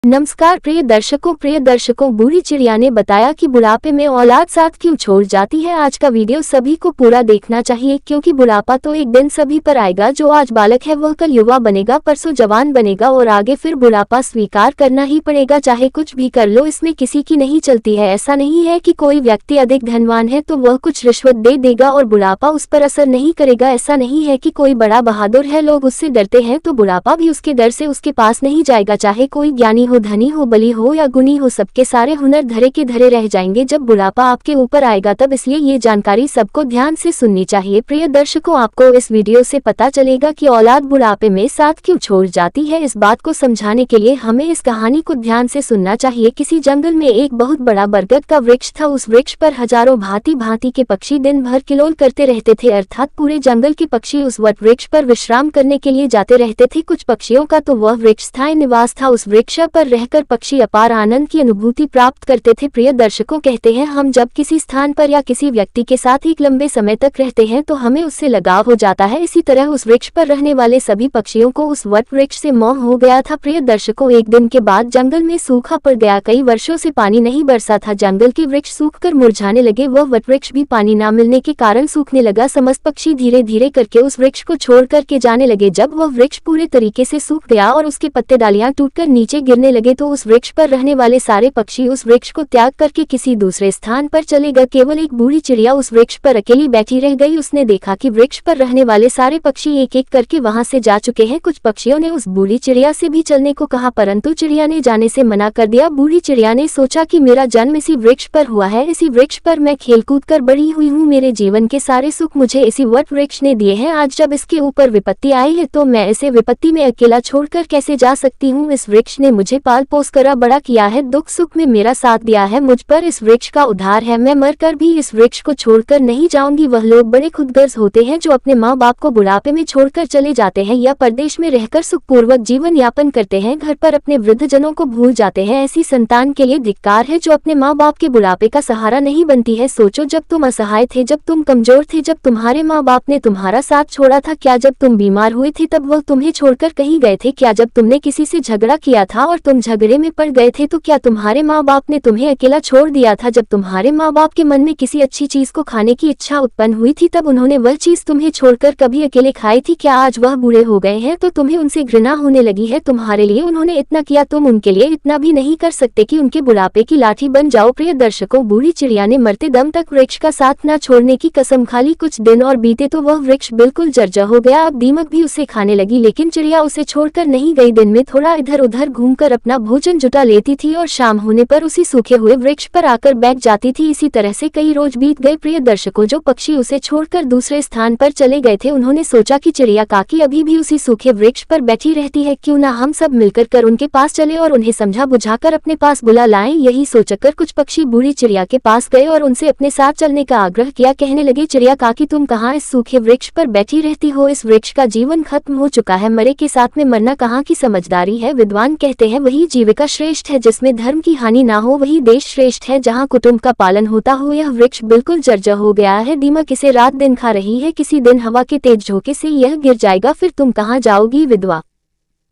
नमस्कार प्रिय दर्शकों, बूढ़ी चिड़िया ने बताया कि बुढ़ापे में औलाद साथ क्यों छोड़ जाती है। आज का वीडियो सभी को पूरा देखना चाहिए क्योंकि बुढ़ापा तो एक दिन सभी पर आएगा। जो आज बालक है वह कल युवा बनेगा, परसों जवान बनेगा और आगे फिर बुढ़ापा स्वीकार करना ही पड़ेगा, चाहे कुछ भी कर लो। इसमें किसी की नहीं चलती है। ऐसा नहीं है कि कोई व्यक्ति अधिक धनवान है तो वह कुछ रिश्वत दे देगा और बुढ़ापा उस पर असर नहीं करेगा। ऐसा नहीं है कि कोई बड़ा बहादुर है, लोग उससे डरते हैं तो बुढ़ापा भी उसके डर से उसके पास नहीं जाएगा। चाहे कोई ज्ञानी हो, धनी हो, बली हो या गुणी हो, सबके सारे हुनर धरे के धरे रह जाएंगे जब बुढ़ापा आपके ऊपर आएगा तब। इसलिए ये जानकारी सबको ध्यान से सुननी चाहिए। प्रिय दर्शकों, आपको इस वीडियो से पता चलेगा कि औलाद बुढ़ापे में साथ क्यों छोड़ जाती है। इस बात को समझाने के लिए हमें इस कहानी को ध्यान से सुनना चाहिए। किसी जंगल में एक बहुत बड़ा बरगद का वृक्ष था। उस वृक्ष पर हजारों भांति भांति के पक्षी दिन भर किलोल करते रहते थे, अर्थात पूरे जंगल के पक्षी उस वट वृक्ष पर विश्राम करने के लिए जाते रहते थे। कुछ पक्षियों का तो वह वृक्ष स्थायी निवास था। उस वृक्ष पर रहकर पक्षी अपार आनंद की अनुभूति प्राप्त करते थे। प्रिय दर्शकों, कहते हैं हम जब किसी स्थान पर या किसी व्यक्ति के साथ एक लंबे समय तक रहते हैं तो हमें उससे लगाव हो जाता है। इसी तरह उस वृक्ष पर रहने वाले सभी पक्षियों को उस वट वृक्ष से मोह हो गया था। प्रिय दर्शकों, एक दिन के बाद जंगल में सूखा पड़ गया। कई वर्षों से पानी नहीं बरसा था। जंगल के वृक्ष सूखकर मुरझाने लगे। वह वट वृक्ष भी पानी न मिलने के कारण सूखने लगा। समस्त पक्षी धीरे धीरे करके उस वृक्ष को छोड़ करके जाने लगे। जब वह वृक्ष पूरे तरीके से सूख गया और उसके पत्ते डालियां टूटकर नीचे गिरने लगे तो उस वृक्ष पर रहने वाले सारे पक्षी उस वृक्ष को त्याग करके किसी दूसरे स्थान पर चले गए। केवल एक बूढ़ी चिड़िया उस वृक्ष पर अकेली बैठी रह गई। उसने देखा कि वृक्ष पर रहने वाले सारे पक्षी एक एक करके वहां से जा चुके हैं। कुछ पक्षियों ने उस बूढ़ी चिड़िया से भी चलने को कहा, परंतु चिड़िया ने जाने से मना कर दिया। बूढ़ी चिड़िया ने सोचा कि मेरा जन्म इसी वृक्ष पर हुआ है, इसी वृक्ष पर मैं खेलकूद कर बड़ी हुई हूँ, मेरे जीवन के सारे सुख मुझे इसी वट वृक्ष ने दिए हैं। आज जब इसके ऊपर विपत्ति आई है तो मैं इसे विपत्ति में अकेला छोड़कर कैसे जा सकती हूँ। इस वृक्ष ने मुझे पाल पोस कर बड़ा किया है, दुख सुख में मेरा साथ दिया है, मुझ पर इस वृक्ष का उद्धार है। मैं मरकर भी इस वृक्ष को छोड़कर नहीं जाऊंगी। वह लोग बड़े खुदगर्ज होते हैं जो अपने माँ बाप को बुढ़ापे में छोड़कर चले जाते हैं या परदेश में रहकर सुखपूर्वक जीवन यापन करते हैं, घर पर अपने वृद्धजनों को भूल जाते हैं। ऐसी संतान के लिए धिक्कार है जो अपने माँ बाप के बुढ़ापे का सहारा नहीं बनती है। सोचो, जब तुम असहाय थे, जब तुम कमजोर थे, जब तुम्हारे माँ बाप ने तुम्हारा साथ छोड़ा था, क्या जब तुम बीमार हुए थे तब वह तुम्हें छोड़कर कहीं गए थे? क्या जब तुमने किसी से झगड़ा किया था और तुम झगड़े में पड़ गए थे तो क्या तुम्हारे माँ बाप ने तुम्हें अकेला छोड़ दिया था? जब तुम्हारे माँ बाप के मन में किसी अच्छी चीज को खाने की इच्छा उत्पन्न हुई थी तब उन्होंने वह चीज तुम्हें छोड़कर कभी अकेले खाई थी? क्या आज वह बूढ़े हो गए हैं तो तुम्हें उनसे घृणा होने लगी है? तुम्हारे लिए उन्होंने इतना किया, तुम उनके लिए इतना भी नहीं कर सकते कि उनके बुढ़ापे की लाठी बन जाओ। प्रिय दर्शकों, बूढ़ी चिड़िया ने मरते दम तक वृक्ष का साथ न छोड़ने की कसम खा ली। कुछ दिन और बीते तो वह वृक्ष बिल्कुल जर्जर हो गया। अब दीमक भी उसे खाने लगी, लेकिन चिड़िया उसे छोड़कर नहीं गई। दिन में थोड़ा इधर उधर घूमकर अपना भोजन जुटा लेती थी और शाम होने पर उसी सूखे हुए वृक्ष पर आकर बैठ जाती थी। इसी तरह से कई रोज बीत गए। प्रिय दर्शकों, जो पक्षी उसे छोड़कर दूसरे स्थान पर चले गए थे उन्होंने सोचा कि चिड़िया काकी अभी भी उसी सूखे वृक्ष पर बैठी रहती है, क्यों ना हम सब मिलकर उनके पास चले और उन्हें समझा बुझाकर अपने पास बुला लाएं। यही सोचकर कुछ पक्षी बूढ़ी चिड़िया के पास गए और उनसे अपने साथ चलने का आग्रह किया। कहने लगे, चिड़िया काकी तुम कहाँ इस सूखे वृक्ष पर बैठी रहती हो? इस वृक्ष का जीवन खत्म हो चुका है, मरे के साथ में मरना कहाँ की समझदारी है। विद्वान कहते हैं वही जीविका श्रेष्ठ है, जिसमें धर्म की हानि ना हो, वही देश श्रेष्ठ है, जहाँ कुटुंब का पालन होता हो। यह वृक्ष बिल्कुल जर्जर हो गया है, दीमक इसे रात दिन खा रही है, किसी दिन हवा के तेज झोंके से यह गिर जाएगा, फिर तुम कहाँ जाओगी विधवा?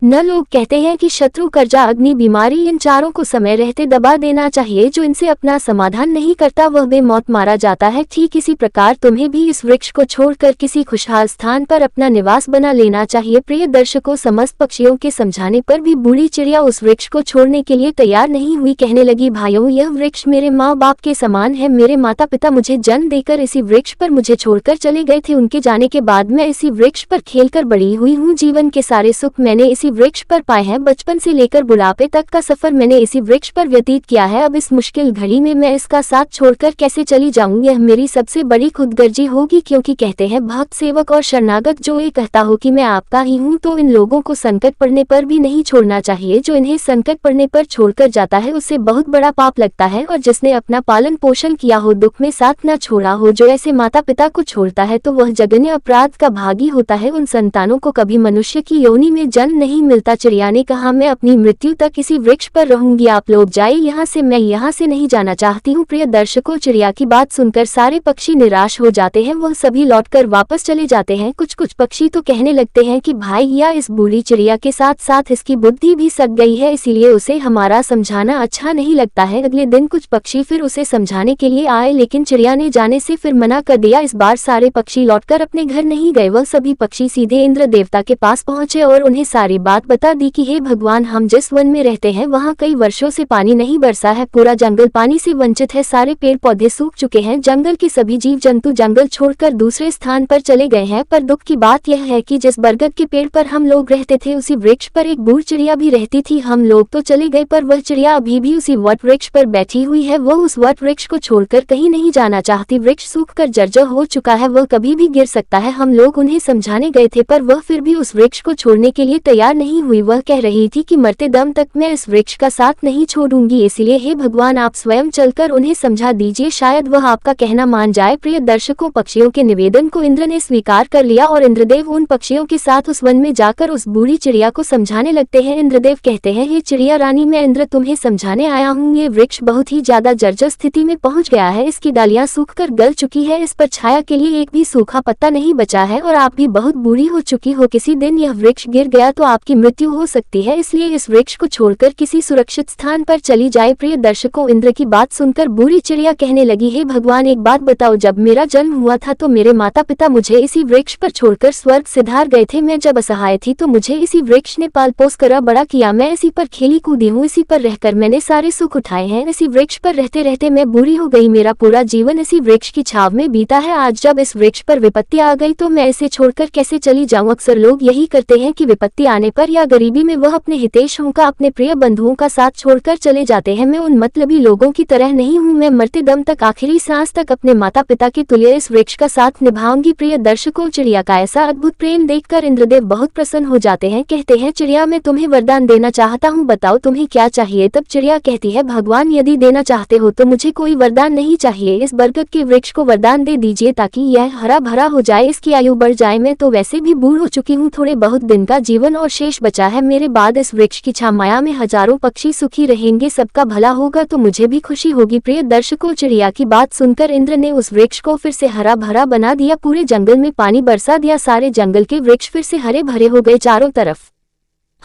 न लोग कहते हैं कि शत्रु, कर्जा, अग्नि, बीमारी, इन चारों को समय रहते दबा देना चाहिए। जो इनसे अपना समाधान नहीं करता वह बेमौत मारा जाता है। ठीक इसी प्रकार तुम्हें भी इस वृक्ष को छोड़कर किसी खुशहाल स्थान पर अपना निवास बना लेना चाहिए। प्रिय दर्शकों, समस्त पक्षियों के समझाने पर भी बूढ़ी चिड़िया उस वृक्ष को छोड़ने के लिए तैयार नहीं हुई। कहने लगी, भाइयों, यह वृक्ष मेरे माँ बाप के समान है। मेरे माता पिता मुझे जन्म देकर इसी वृक्ष पर मुझे छोड़कर चले गए थे। उनके जाने के बाद मैं इसी वृक्ष पर खेलकर बड़ी हुई हूँ। जीवन के सारे सुख मैंने इसी वृक्ष पर पाए हैं। बचपन से लेकर बुढ़ापे तक का सफर मैंने इसी वृक्ष पर व्यतीत किया है। अब इस मुश्किल घड़ी में मैं इसका साथ छोड़कर कैसे चली जाऊं? यह मेरी सबसे बड़ी खुदगर्जी होगी, क्योंकि कहते हैं भक्त, सेवक और शरणागत, जो ये कहता हो कि मैं आपका ही हूँ तो इन लोगों को संकट पड़ने पर भी नहीं छोड़ना चाहिए। जो इन्हें संकट पड़ने पर छोड़कर जाता है उससे बहुत बड़ा पाप लगता है, और जिसने अपना पालन पोषण किया हो, दुख में साथ न छोड़ा हो, जो ऐसे माता पिता को छोड़ता है तो वह जघन्य अपराध का भागी होता है। उन संतानों को कभी मनुष्य की योनि में जन्म नहीं नहीं मिलता। चिड़िया ने कहा, मैं अपनी मृत्यु तक इसी वृक्ष पर रहूंगी, आप लोग जाइए यहाँ से, मैं यहाँ से नहीं जाना चाहती हूँ। प्रिय दर्शकों, चिड़िया की बात सुनकर सारे पक्षी निराश हो जाते हैं, वह सभी लौटकर वापस चले जाते हैं। कुछ कुछ पक्षी तो कहने लगते हैं कि भाई, या इस बूढ़ी चिड़िया के साथ साथ इसकी बुद्धि भी सक गई है, इसीलिए उसे हमारा समझाना अच्छा नहीं लगता है। अगले दिन कुछ पक्षी फिर उसे समझाने के लिए आए, लेकिन चिड़िया ने जाने से फिर मना कर दिया। इस बार सारे पक्षी लौटकर अपने घर नहीं गए, वह सभी पक्षी सीधे इंद्र देवता के पास पहुंचे और उन्हें सारी बात बता दी कि हे भगवान, हम जिस वन में रहते हैं वहाँ कई वर्षों से पानी नहीं बरसा है, पूरा जंगल पानी से वंचित है, सारे पेड़ पौधे सूख चुके हैं, जंगल के सभी जीव जंतु जंगल छोड़कर दूसरे स्थान पर चले गए हैं। पर दुख की बात यह है कि जिस बरगद के पेड़ पर हम लोग रहते थे उसी वृक्ष पर एक बूढ़ चिड़िया भी रहती थी। हम लोग तो चले गए पर वह चिड़िया अभी भी उसी वट वृक्ष पर बैठी हुई है, वह उस वट वृक्ष को छोड़कर कहीं नहीं जाना चाहती। वृक्ष सूखकर जर्जर हो चुका है, वह कभी भी गिर सकता है। हम लोग उन्हें समझाने गए थे पर वह फिर भी उस वृक्ष को छोड़ने के लिए तैयार नहीं हुई। वह कह रही थी कि मरते दम तक मैं इस वृक्ष का साथ नहीं छोड़ूंगी, इसलिए हे भगवान, आप स्वयं चलकर उन्हें समझा दीजिए, शायद वह आपका कहना मान जाए। प्रिय दर्शकों, पक्षियों के निवेदन को इंद्र ने स्वीकार कर लिया और इंद्रदेव उन पक्षियों के साथ उस वन में जाकर उस बूढ़ी चिड़िया को समझाने लगते हैं। इंद्रदेव कहते हैं, हे चिड़िया रानी, मैं इंद्र तुम्हें समझाने आया हूँ। ये वृक्ष बहुत ही ज्यादा जर्जर स्थिति में पहुंच गया है, इसकी डालियां सूखकर गल चुकी है, इस पर छाया के लिए एक भी सूखा पत्ता नहीं बचा है और आप भी बहुत बूढ़ी हो चुकी हो। किसी दिन यह वृक्ष गिर गया तो आपकी मृत्यु हो सकती है, इसलिए इस वृक्ष को छोड़कर किसी सुरक्षित स्थान पर चली जाए। प्रिय दर्शकों, इंद्र की बात सुनकर बूढ़ी चिड़िया कहने लगी, हे भगवान, एक बात बताओ, जब मेरा जन्म हुआ था तो मेरे माता पिता मुझे इसी वृक्ष पर छोड़कर स्वर्ग सिधार गए थे। मैं जब असहाय थी तो मुझे इसी वृक्ष ने पाल पोस कर बड़ा किया, मैं इसी पर खेली कूदी हूँ, इसी पर रहकर मैंने सारे सुख उठाए हैं। इसी वृक्ष पर रहते रहते मैं बूढ़ी हो गई, मेरा पूरा जीवन इसी वृक्ष की छाव में बीता है। आज जब इस वृक्ष पर विपत्ति आ गई तो मैं इसे छोड़कर कैसे चली जाऊं। अक्सर लोग यही करते हैं कि विपत्ति आने पर या गरीबी में वह अपने हितैषियों का, अपने प्रिय बंधुओं का साथ छोड़कर चले जाते हैं। मैं उन मतलबी लोगों की तरह नहीं हूँ, मैं मरते दम तक, आखिरी सांस तक अपने माता पिता के तुल्य इस वृक्ष का साथ निभाऊंगी। प्रिय दर्शकों, चिड़िया का ऐसा अद्भुत प्रेम देखकर इंद्रदेव बहुत प्रसन्न हो जाते हैं। कहते हैं, चिड़िया, मैं तुम्हें वरदान देना चाहता हूँ, बताओ तुम्हें क्या चाहिए। तब चिड़िया कहती है, भगवान, यदि देना चाहते हो तो मुझे कोई वरदान नहीं चाहिए, इस बरगद के वृक्ष को वरदान दे दीजिए ताकि यह हरा भरा हो जाए, इसकी आयु बढ़ जाए। मैं तो वैसे भी बूढ़ हो चुकी हूँ, थोड़े बहुत दिन का जीवन और शेष बचा है, मेरे बाद इस वृक्ष की छाया में हजारों पक्षी सुखी रहेंगे, सबका भला होगा तो मुझे भी खुशी होगी। प्रिय दर्शकों, चिड़िया की बात सुनकर इंद्र ने उस वृक्ष को फिर से हरा भरा बना दिया, पूरे जंगल में पानी बरसा दिया, सारे जंगल के वृक्ष फिर से हरे भरे हो गए, चारों तरफ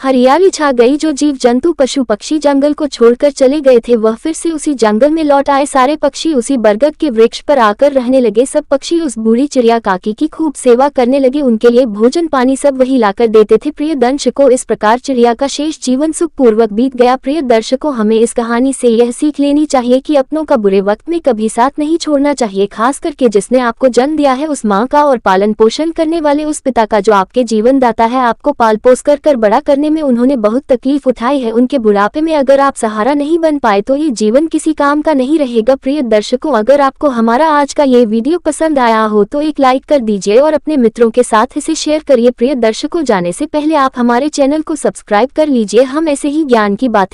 हरियाली छा गई। जो जीव जंतु पशु पक्षी जंगल को छोड़कर चले गए थे वह फिर से उसी जंगल में लौट आए, सारे पक्षी उसी बरगद के वृक्ष पर आकर रहने लगे। सब पक्षी उस बूढ़ी चिड़िया काकी की खूब सेवा करने लगे, उनके लिए भोजन पानी सब वही लाकर देते थे। प्रिय दर्शकों, इस प्रकार चिड़िया का शेष जीवन सुखपूर्वक बीत गया। प्रिय दर्शकों, हमें इस कहानी से यह सीख लेनी चाहिए कि अपनों का बुरे वक्त में कभी साथ नहीं छोड़ना चाहिए, खास करके जिसने आपको जन्म दिया है, उस माँ का, और पालन पोषण करने वाले उस पिता का जो आपके जीवन दाता है। आपको पाल पोस कर बड़ा करने में उन्होंने बहुत तकलीफ उठाई है, उनके बुढ़ापे में अगर आप सहारा नहीं बन पाए तो ये जीवन किसी काम का नहीं रहेगा। प्रिय दर्शकों, अगर आपको हमारा आज का ये वीडियो पसंद आया हो तो एक लाइक कर दीजिए और अपने मित्रों के साथ इसे शेयर करिए। प्रिय दर्शकों, जाने से पहले आप हमारे चैनल को सब्सक्राइब कर लीजिए, हम ऐसे ही ज्ञान की बातें